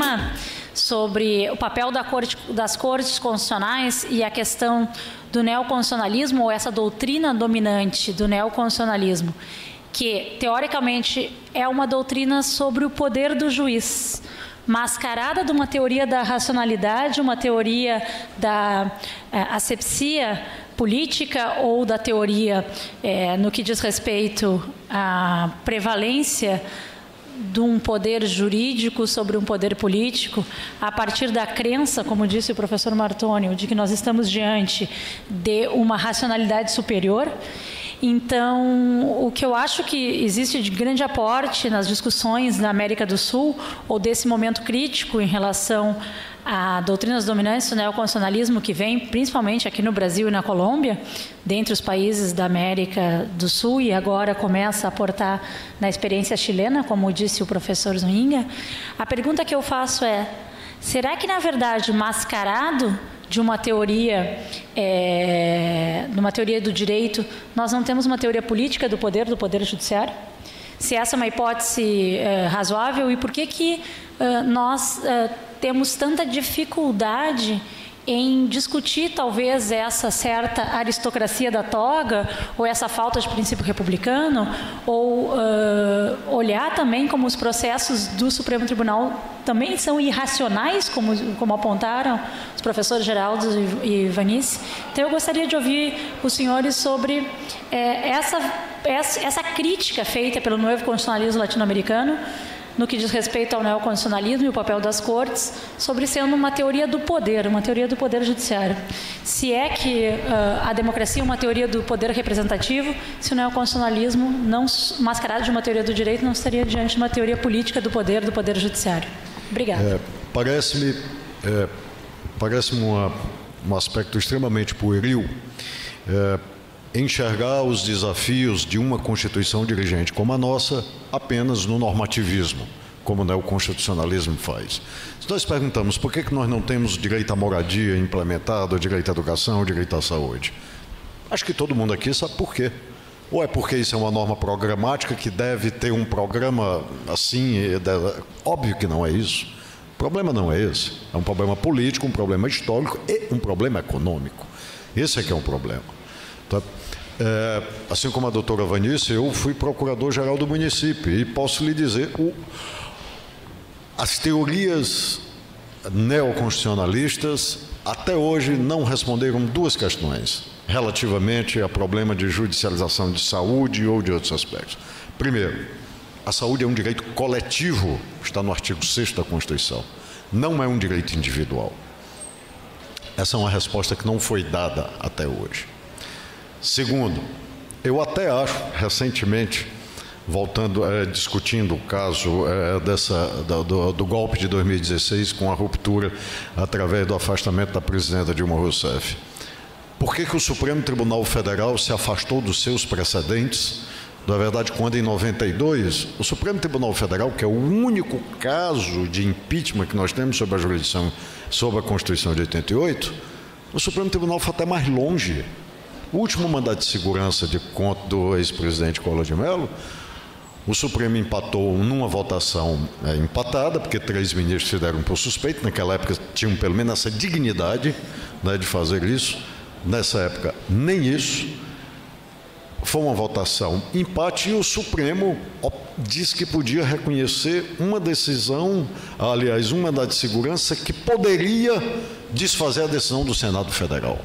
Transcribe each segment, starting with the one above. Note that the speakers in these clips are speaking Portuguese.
tema sobre o papel das cortes constitucionais e a questão do neoconstitucionalismo, ou essa doutrina dominante do neoconstitucionalismo, que, teoricamente, é uma doutrina sobre o poder do juiz, mascarada de uma teoria da racionalidade, uma teoria da asepsia política ou da teoria no que diz respeito à prevalência de um poder jurídico sobre um poder político, a partir da crença, como disse o professor Martônio, de que nós estamos diante de uma racionalidade superior. Então, o que eu acho que existe de grande aporte nas discussões na América do Sul, ou desse momento crítico em relação a doutrinas dominantes do neoconstitucionalismo que vem, principalmente aqui no Brasil e na Colômbia, dentre os países da América do Sul, e agora começa a aportar na experiência chilena, como disse o professor Zunhinga, a pergunta que eu faço é, será que, na verdade, mascarado de uma teoria do direito, nós não temos uma teoria política do poder judiciário? Se essa é uma hipótese razoável, e por que nós temos tanta dificuldade em discutir, talvez, essa certa aristocracia da toga, ou essa falta de princípio republicano, ou olhar também como os processos do Supremo Tribunal também são irracionais, como apontaram os professores Geraldo e Vanice. Então, eu gostaria de ouvir os senhores sobre essa crítica feita pelo novo constitucionalismo latino-americano, no que diz respeito ao neoconstitucionalismo e o papel das cortes, sobre sendo uma teoria do poder judiciário. Se é que a democracia é uma teoria do poder representativo, se o neoconstitucionalismo, não mascarado de uma teoria do direito, não estaria diante de uma teoria política do poder judiciário. Obrigada. Parece-me um aspecto extremamente pueril enxergar os desafios de uma Constituição dirigente como a nossa apenas no normativismo, como o neoconstitucionalismo faz. Se nós perguntamos por que nós não temos direito à moradia implementado, direito à educação, direito à saúde, acho que todo mundo aqui sabe por quê. Ou é porque isso é uma norma programática que deve ter um programa assim? Óbvio que não é isso. O problema não é esse. É um problema político, um problema histórico e um problema econômico. Esse é que é um problema. Tá? Assim como a doutora Vanice, eu fui procurador-geral do município e posso lhe dizer, as teorias neoconstitucionalistas até hoje não responderam duas questões relativamente a problema de judicialização de saúde ou de outros aspectos. Primeiro, a saúde é um direito coletivo, está no artigo 6º da Constituição, não é um direito individual. Essa é uma resposta que não foi dada até hoje. Segundo, eu até acho, recentemente, discutindo o caso do golpe de 2016 com a ruptura através do afastamento da presidenta Dilma Rousseff. Por que o Supremo Tribunal Federal se afastou dos seus precedentes? Na verdade, quando em 92, o Supremo Tribunal Federal, que é o único caso de impeachment que nós temos sobre a jurisdição, sobre a Constituição de 88, o Supremo Tribunal foi até mais longe. O último mandato de segurança de conta do ex-presidente Collor de Mello, o Supremo empatou numa votação empatada, porque 3 ministros se deram por suspeito, naquela época tinham pelo menos essa dignidade, né, de fazer isso, nessa época nem isso, foi uma votação empate e o Supremo disse que podia reconhecer uma decisão, aliás, um mandato de segurança que poderia desfazer a decisão do Senado Federal.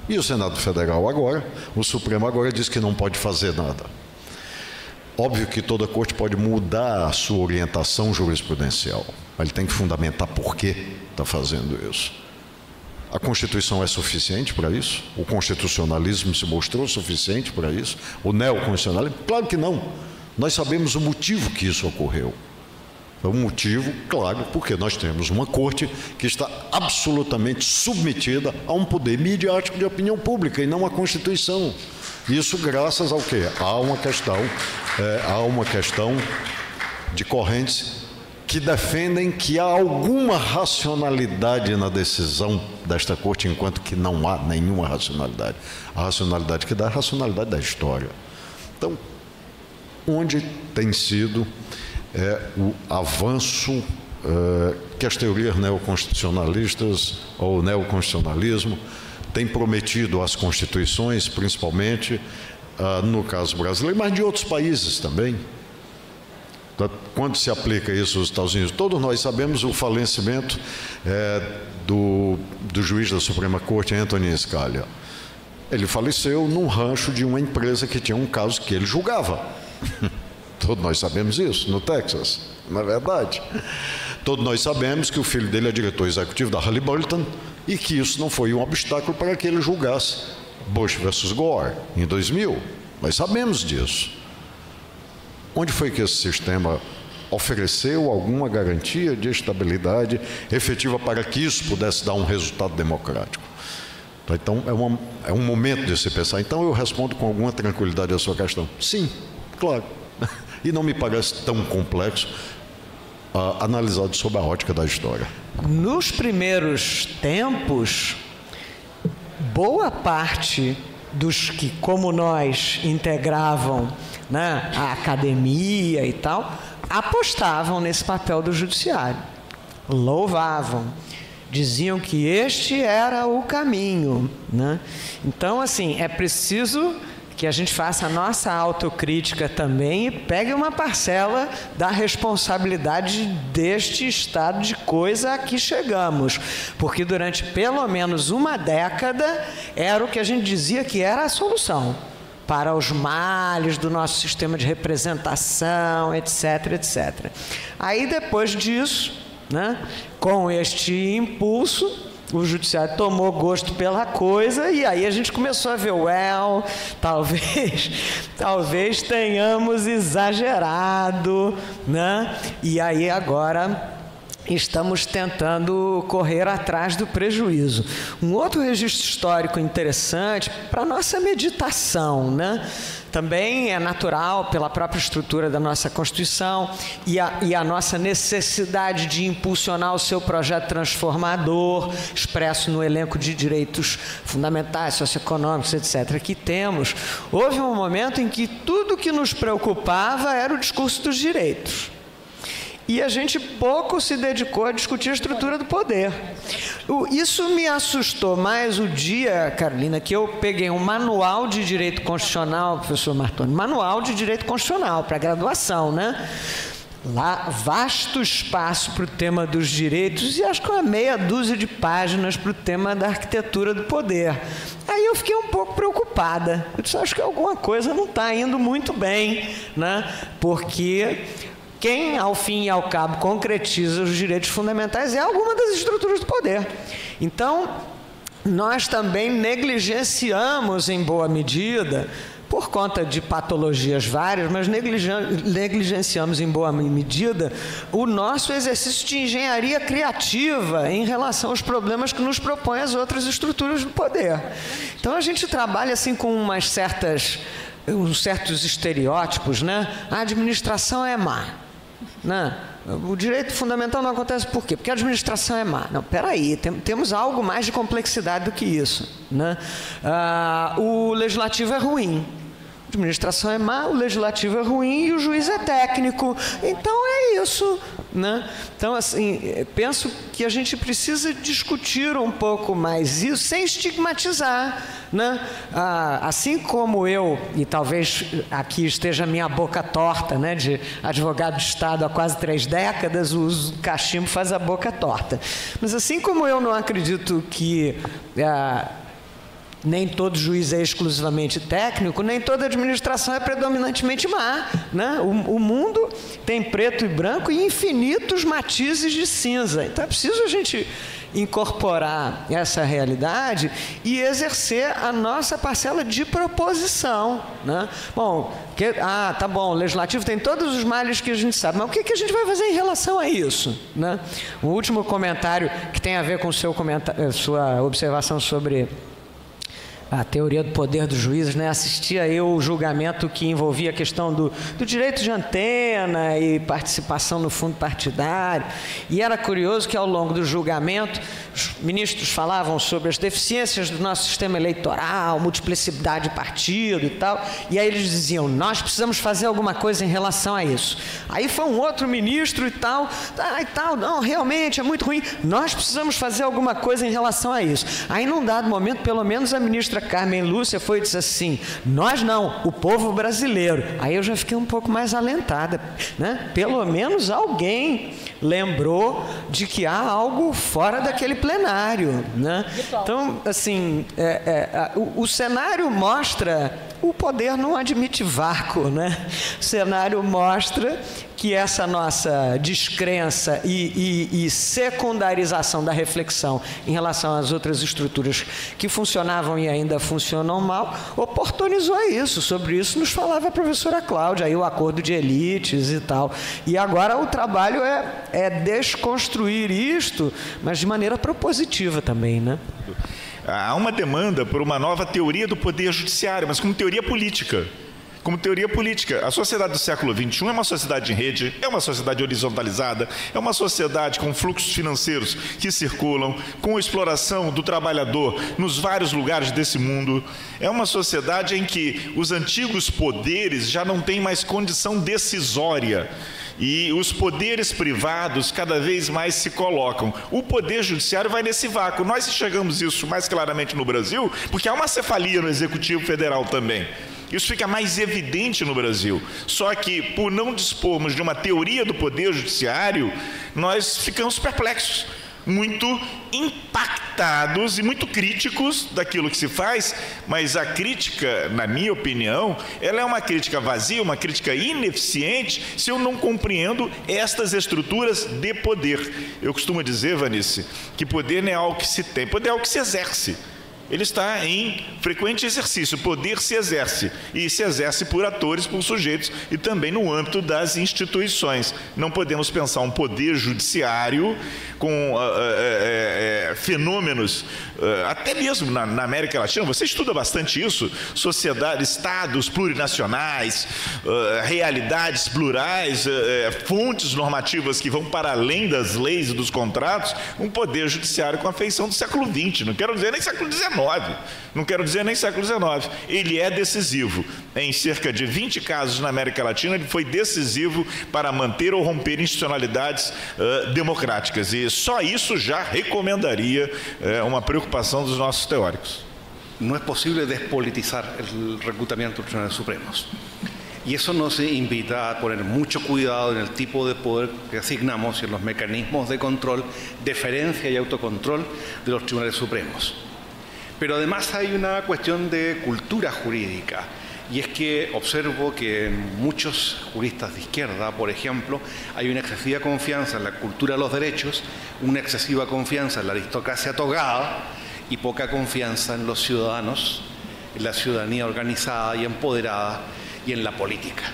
E o Senado Federal agora, o Supremo agora diz que não pode fazer nada. Óbvio que toda corte pode mudar a sua orientação jurisprudencial, mas ele tem que fundamentar por que está fazendo isso. A Constituição é suficiente para isso? O constitucionalismo se mostrou suficiente para isso? O neoconstitucionalismo? Claro que não. Nós sabemos o motivo que isso ocorreu. É um motivo, claro, porque nós temos uma corte que está absolutamente submetida a um poder midiático de opinião pública e não à Constituição. Isso graças ao quê? Há uma questão de correntes que defendem que há alguma racionalidade na decisão desta corte, enquanto que não há nenhuma racionalidade. A racionalidade que dá é a racionalidade da história. Então, onde tem sido o avanço que as teorias neoconstitucionalistas ou neoconstitucionalismo têm prometido às constituições, principalmente no caso brasileiro, mas de outros países também. Quando se aplica isso nos Estados Unidos, todos nós sabemos o falecimento do juiz da Suprema Corte, Antonin Scalia. Ele faleceu num rancho de uma empresa que tinha um caso que ele julgava. Todos nós sabemos isso, no Texas, não é verdade? Todos nós sabemos que o filho dele é diretor executivo da Halliburton e que isso não foi um obstáculo para que ele julgasse Bush versus Gore em 2000. Nós sabemos disso. Onde foi que esse sistema ofereceu alguma garantia de estabilidade efetiva para que isso pudesse dar um resultado democrático? Então, é um momento de se pensar. Então, eu respondo com alguma tranquilidade a sua questão. Sim, claro. E não me parece tão complexo, analisado sob a ótica da história. Nos primeiros tempos, boa parte dos que, como nós, integravam, né, a academia e tal, apostavam nesse papel do judiciário, louvavam, diziam que este era o caminho, né? Então, assim, é preciso que a gente faça a nossa autocrítica também e pegue uma parcela da responsabilidade deste estado de coisa a que chegamos. Porque durante pelo menos uma década era o que a gente dizia que era a solução para os males do nosso sistema de representação, etc, etc. Aí, depois disso, né, com este impulso, o judiciário tomou gosto pela coisa e aí a gente começou a ver, talvez tenhamos exagerado, né? E aí agora estamos tentando correr atrás do prejuízo. Um outro registro histórico interessante para a nossa meditação, né? Também é natural pela própria estrutura da nossa Constituição e a nossa necessidade de impulsionar o seu projeto transformador, expresso no elenco de direitos fundamentais, socioeconômicos, etc., que temos. Houve um momento em que tudo que nos preocupava era o discurso dos direitos. E a gente pouco se dedicou a discutir a estrutura do poder. Isso me assustou mais o dia, Carolina, que eu peguei um manual de direito constitucional, professor Martoni, manual de direito constitucional para graduação, né? Lá, vasto espaço para o tema dos direitos e acho que uma meia dúzia de páginas para o tema da arquitetura do poder. Aí eu fiquei um pouco preocupada. Eu disse, acho que alguma coisa não está indo muito bem, né? Porque quem, ao fim e ao cabo, concretiza os direitos fundamentais é alguma das estruturas do poder. Então, nós também negligenciamos, em boa medida, por conta de patologias várias, mas negligenciamos, em boa medida, o nosso exercício de engenharia criativa em relação aos problemas que nos propõem as outras estruturas do poder. Então, a gente trabalha assim com uns certos estereótipos, né? A administração é má. Não, o direito fundamental não acontece por quê? Porque a administração é má. Não, peraí, temos algo mais de complexidade do que isso, né? O legislativo é ruim. A administração é má, o legislativo é ruim e o juiz é técnico. Então é isso, né? Então, assim, penso que a gente precisa discutir um pouco mais isso sem estigmatizar, né? Assim como eu, e talvez aqui esteja a minha boca torta, né, de advogado de Estado há quase 3 décadas, o cachimbo faz a boca torta. Mas assim como eu não acredito que nem todo juiz é exclusivamente técnico, nem toda administração é predominantemente má, né? O mundo tem preto e branco e infinitos matizes de cinza. Então é preciso a gente incorporar essa realidade e exercer a nossa parcela de proposição, né? Bom, tá bom, o legislativo tem todos os males que a gente sabe, mas o que a gente vai fazer em relação a isso, né? O último comentário que tem a ver com sua observação sobre a teoria do poder dos juízes, né? Assistia eu o julgamento que envolvia a questão do direito de antena e participação no fundo partidário, e era curioso que ao longo do julgamento os ministros falavam sobre as deficiências do nosso sistema eleitoral, multiplicidade de partido e tal, e aí eles diziam, nós precisamos fazer alguma coisa em relação a isso. Aí foi um outro ministro e tal, não, realmente é muito ruim, nós precisamos fazer alguma coisa em relação a isso. Aí num dado momento, pelo menos a ministra Carmen Lúcia foi e disse assim, nós não, o povo brasileiro. Aí eu já fiquei um pouco mais alentada, né? Pelo menos alguém lembrou de que há algo fora daquele plenário, né? Então, assim, o cenário mostra, o poder não admite vácuo, né? O cenário mostra que essa nossa descrença e secundarização da reflexão em relação às outras estruturas que funcionavam e ainda funcionam mal, oportunizou isso. Sobre isso nos falava a professora Cláudia, aí o acordo de elites e tal. E agora o trabalho é desconstruir isto, mas de maneira propositiva também, né? Há uma demanda por uma nova teoria do poder judiciário, mas como teoria política. Como teoria política. A sociedade do século XXI é uma sociedade em rede, é uma sociedade horizontalizada, é uma sociedade com fluxos financeiros que circulam, com exploração do trabalhador nos vários lugares desse mundo. É uma sociedade em que os antigos poderes já não têm mais condição decisória. E os poderes privados cada vez mais se colocam. O poder judiciário vai nesse vácuo. Nós enxergamos isso mais claramente no Brasil, porque há uma cefalia no Executivo Federal também. Isso fica mais evidente no Brasil. Só que, por não dispormos de uma teoria do poder judiciário, nós ficamos perplexos, muito impactados e muito críticos daquilo que se faz, mas a crítica, na minha opinião, ela é uma crítica vazia, uma crítica ineficiente, se eu não compreendo estas estruturas de poder. Eu costumo dizer, Vanice, que poder não é algo que se tem, poder é algo que se exerce. Ele está em frequente exercício, o poder se exerce, e se exerce por atores, por sujeitos, e também no âmbito das instituições. Não podemos pensar um poder judiciário com fenômenos, até mesmo na América Latina, você estuda bastante isso, estados plurinacionais, realidades plurais, fontes normativas que vão para além das leis e dos contratos, um poder judiciário com a feição do século XX, não quero dizer nem século XIX, não quero dizer nem século XIX. Ele é decisivo. Em cerca de 20 casos na América Latina, ele foi decisivo para manter ou romper institucionalidades democráticas. E só isso já recomendaria uma preocupação dos nossos teóricos. Não é possível despolitizar o reclutamiento dos tribunales supremos. Y eso nos invita a poner mucho cuidado en el tipo de poder que asignamos y en los mecanismos de control, deferencia y autocontrol de los tribunales supremos. Pero además hay una cuestión de cultura jurídica, y es que observo que en muchos juristas de izquierda, por ejemplo, hay una excesiva confianza en la cultura de los derechos, una excesiva confianza en la aristocracia togada y poca confianza en los ciudadanos, en la ciudadanía organizada y empoderada y en la política.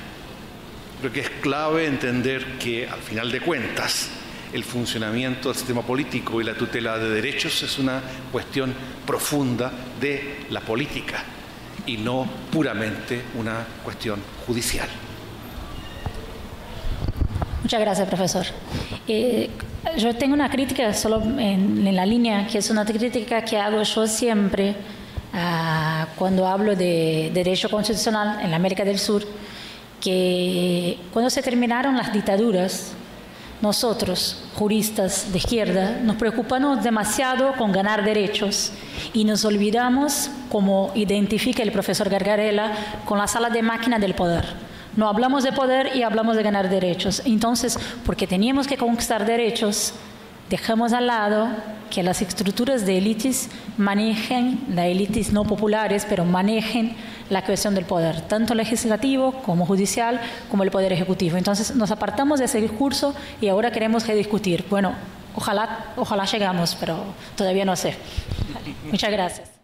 Creo que es clave entender que, al final de cuentas, el funcionamiento del sistema político y la tutela de derechos es una cuestión profunda de la política y no puramente una cuestión judicial. Muchas gracias, profesor. Yo tengo una crítica solo en la línea, que es una crítica que hago yo siempre cuando hablo de derecho constitucional en la América del Sur, que cuando se terminaron las dictaduras, nosotros, juristas de izquierda, nos preocupamos demasiado con ganar derechos y nos olvidamos, como identifica el profesor Gargarella, con la sala de máquina del poder. No hablamos de poder y hablamos de ganar derechos. Entonces, porque teníamos que conquistar derechos, dejamos al lado que las estructuras de élites manejen, las élites no populares, pero manejen la cuestión del poder, tanto legislativo como judicial, como el poder ejecutivo. Entonces nos apartamos de ese discurso y ahora queremos rediscutir. Bueno, ojalá llegamos, pero todavía no sé. Muchas gracias.